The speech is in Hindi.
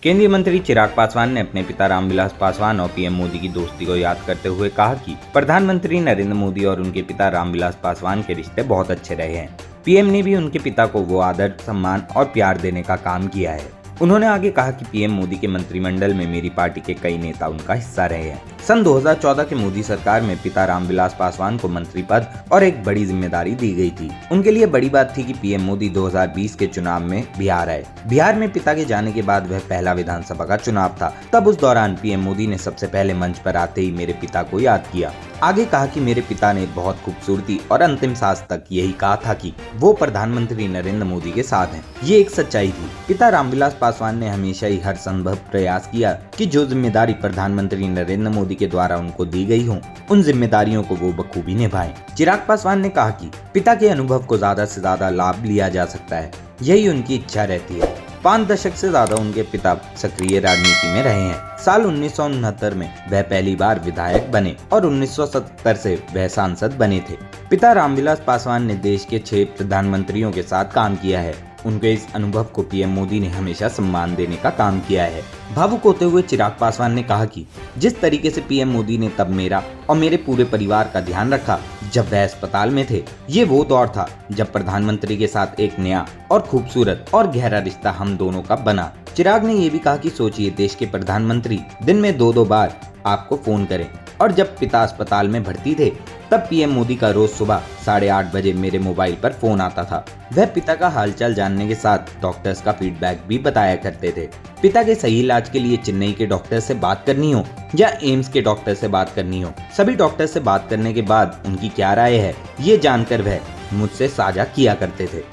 केंद्रीय मंत्री चिराग पासवान ने अपने पिता रामविलास पासवान और पीएम मोदी की दोस्ती को याद करते हुए कहा कि प्रधानमंत्री नरेंद्र मोदी और उनके पिता रामविलास पासवान के रिश्ते बहुत अच्छे रहे हैं। पीएम ने भी उनके पिता को वो आदर, सम्मान और प्यार देने का काम किया है। उन्होंने आगे कहा कि पीएम मोदी के मंत्रिमंडल में मेरी पार्टी के कई नेता उनका हिस्सा रहे हैं। सन 2014 के मोदी सरकार में पिता रामविलास पासवान को मंत्री पद और एक बड़ी जिम्मेदारी दी गई थी। उनके लिए बड़ी बात थी कि पीएम मोदी 2020 के चुनाव में बिहार आए। बिहार में पिता के जाने के बाद वह पहला विधानसभा का चुनाव था। तब उस दौरान पीएम मोदी ने सबसे पहले मंच पर आते ही मेरे पिता को याद किया। आगे कहा कि मेरे पिता ने बहुत खूबसूरती और अंतिम सांस तक यही कहा था कि वो प्रधानमंत्री नरेंद्र मोदी के साथ हैं। ये एक सच्चाई थी। पिता रामविलास पासवान ने हमेशा ही हर संभव प्रयास किया कि जो जिम्मेदारी प्रधानमंत्री नरेंद्र मोदी के द्वारा उनको दी गई हो, उन जिम्मेदारियों को वो बखूबी निभाएं। चिराग पासवान ने कहा कि पिता के अनुभव को ज्यादा से ज्यादा लाभ लिया जा सकता है, यही उनकी इच्छा रहती है। 5 दशक से ज्यादा उनके पिता सक्रिय राजनीति में रहे हैं। साल 1969 में वह पहली बार विधायक बने और 1970 से वह सांसद बने थे। पिता रामविलास पासवान ने देश के 6 प्रधानमंत्रियों के साथ काम किया है। उनके इस अनुभव को पीएम मोदी ने हमेशा सम्मान देने का काम किया है। भावुक होते हुए चिराग पासवान ने कहा कि जिस तरीके से पीएम मोदी ने तब मेरा और मेरे पूरे परिवार का ध्यान रखा जब वह अस्पताल में थे, ये वो दौर था जब प्रधानमंत्री के साथ एक नया और खूबसूरत और गहरा रिश्ता हम दोनों का बना। चिराग ने ये भी कहा कि सोचिए, देश के प्रधानमंत्री दिन में 2-2 बार आपको फोन करें, और जब पिता अस्पताल में भर्ती थे तब पीएम मोदी का रोज सुबह 8:30 बजे मेरे मोबाइल पर फोन आता था। वह पिता का हालचाल जानने के साथ डॉक्टर्स का फीडबैक भी बताया करते थे। पिता के सही इलाज के लिए चेन्नई के डॉक्टर से बात करनी हो या एम्स के डॉक्टर से बात करनी हो, सभी डॉक्टर से बात करने के बाद उनकी क्या राय है, ये जानकर वह मुझसे साझा किया करते थे।